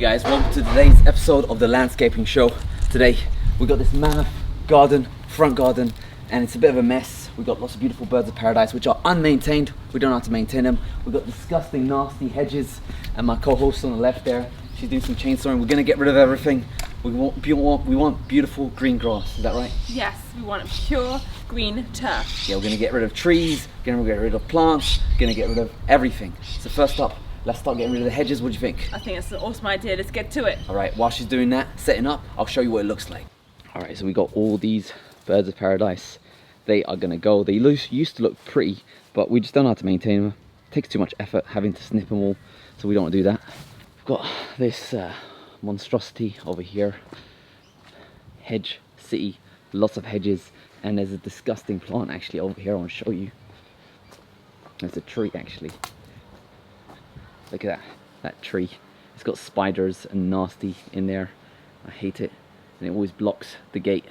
guys, welcome to today's episode of the landscaping show. Today we got this mammoth garden, front garden, and it's a bit of a mess. We've got lots of beautiful birds of paradise which are unmaintained. We don't know how to maintain them. We've got disgusting nasty hedges, and my co-host on the left there, she's doing some chainsawing. We're gonna get rid of everything. We want beautiful green grass, is that right? Yes, we want a pure green turf. Yeah, we're gonna get rid of trees, gonna get rid of plants, gonna get rid of everything. So first up, let's start getting rid of the hedges. What do you think? I think that's an awesome idea. Let's get to it. All right, while she's doing that, setting up, I'll show you what it looks like. All right, so we got all these birds of paradise. They are gonna go. They used to look pretty, but we just don't know how to maintain them. It takes too much effort having to snip them all, so we don't want to do that. We've got this monstrosity over here. Hedge city, lots of hedges, and there's a disgusting plant actually over here. I want to show you. There's a tree actually. Look at that tree. It's got spiders and nasty in there. I hate it, and it always blocks the gate.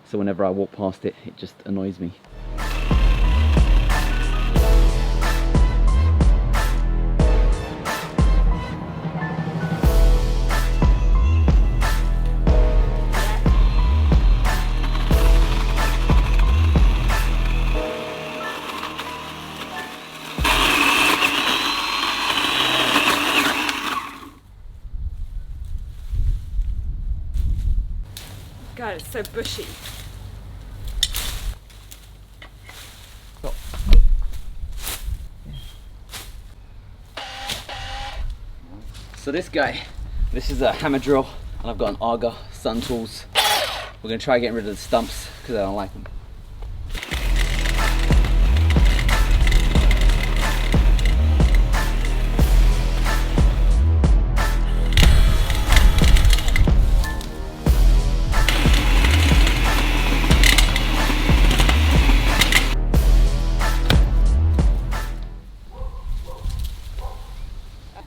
So whenever I walk past it, it just annoys me. God, it's so bushy. So this is a hammer drill, and I've got an Arger sun tools. We're gonna try getting rid of the stumps because I don't like them.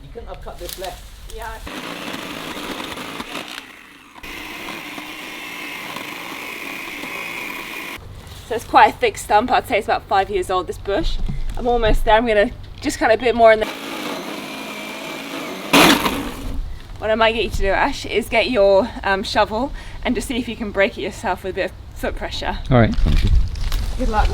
You couldn't have cut this less. Yeah. So it's quite a thick stump. I'd say it's about 5 years old, this bush. I'm almost there. I'm gonna just cut a bit more in the... What I might get you to do, Ash, is get your shovel and just see if you can break it yourself with a bit of foot pressure. All right. Good luck.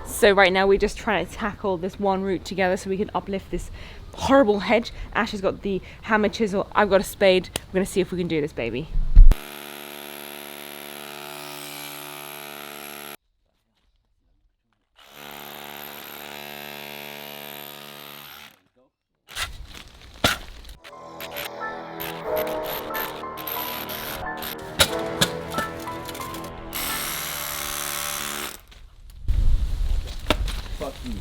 So right now we're just trying to tackle this one root together so we can uplift this horrible hedge. Ash has got the hammer chisel, I've got a spade. We're gonna see if we can do this, baby. Fuck you.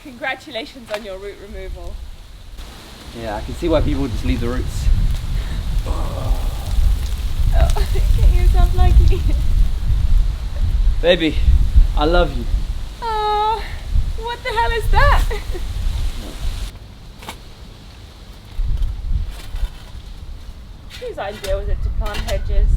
Congratulations on your root removal. Yeah, I can see why people just leave the roots. Oh, get yourself lucky. Baby, I love you. Oh, what the hell is that? Whose idea was it to plant hedges?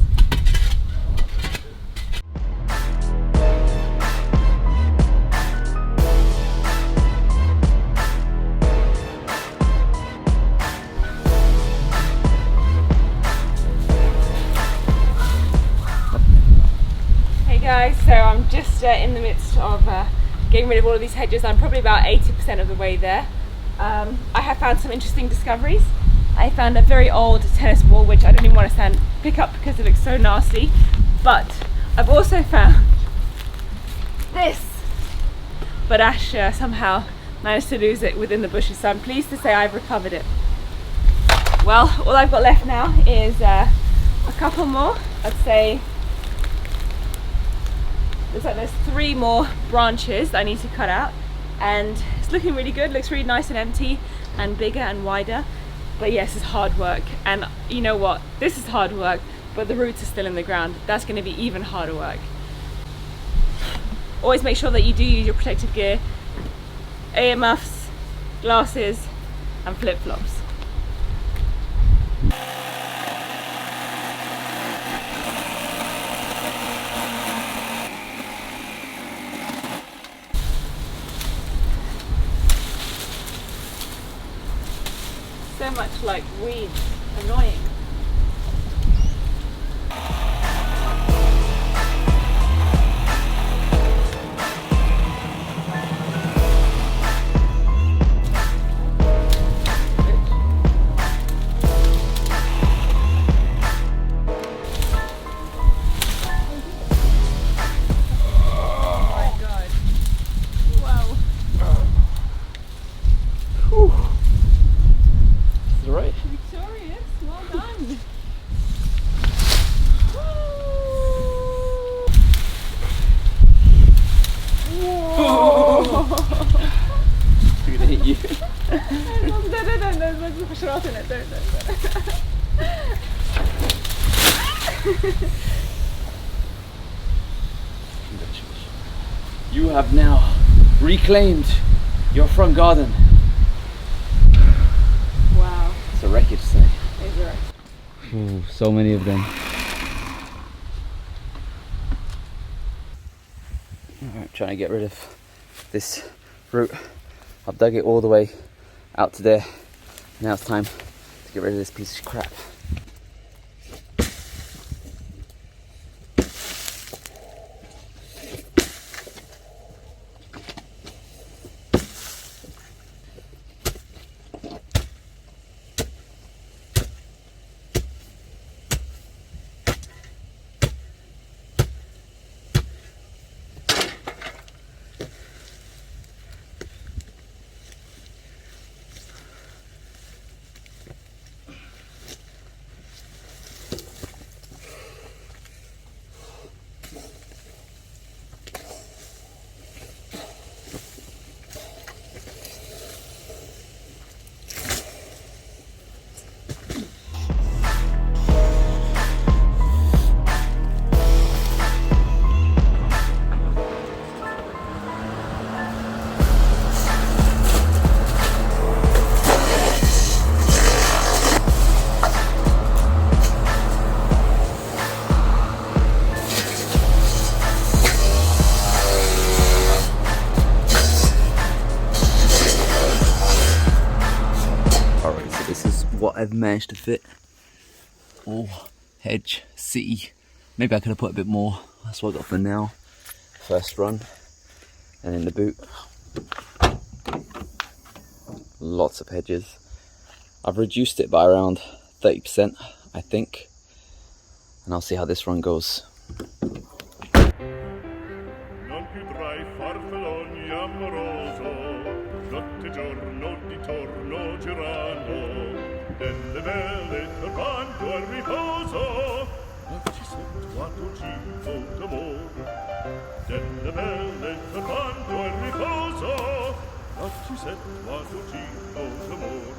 Guys, so I'm just in the midst of getting rid of all of these hedges. I'm probably about 80% of the way there. I have found some interesting discoveries. I found a very old tennis ball which I don't even want to pick up because it looks so nasty, but I've also found this, but Ash somehow managed to lose it within the bushes, so I'm pleased to say I've recovered it. Well, all I've got left now is a couple more. I'd say looks like there's 3 more branches that I need to cut out, and it's looking really good. Looks really nice and empty and bigger and wider. But yes, it's hard work, and you know what? This is hard work, but the roots are still in the ground. That's going to be even harder work. Always make sure that you do use your protective gear, earmuffs, glasses, and flip-flops. So much like weeds, annoying. You have now reclaimed your front garden. Wow. It's a wreckage site. It's a wreck. Ooh, so many of them. Alright, trying to get rid of this root. I've dug it all the way out to there. Now it's time to get rid of this piece of crap. What I've managed to fit. Oh, Hedge, City. Maybe I could have put a bit more. That's what I got for now. First run. And in the boot, lots of Hedges. I've reduced it by around 30%, I think. And I'll see how this run goes. Delle belle turbando al riposo, non ci sento cibo d'amor. Delle belle turbando al riposo, non ci sento cibo d'amor.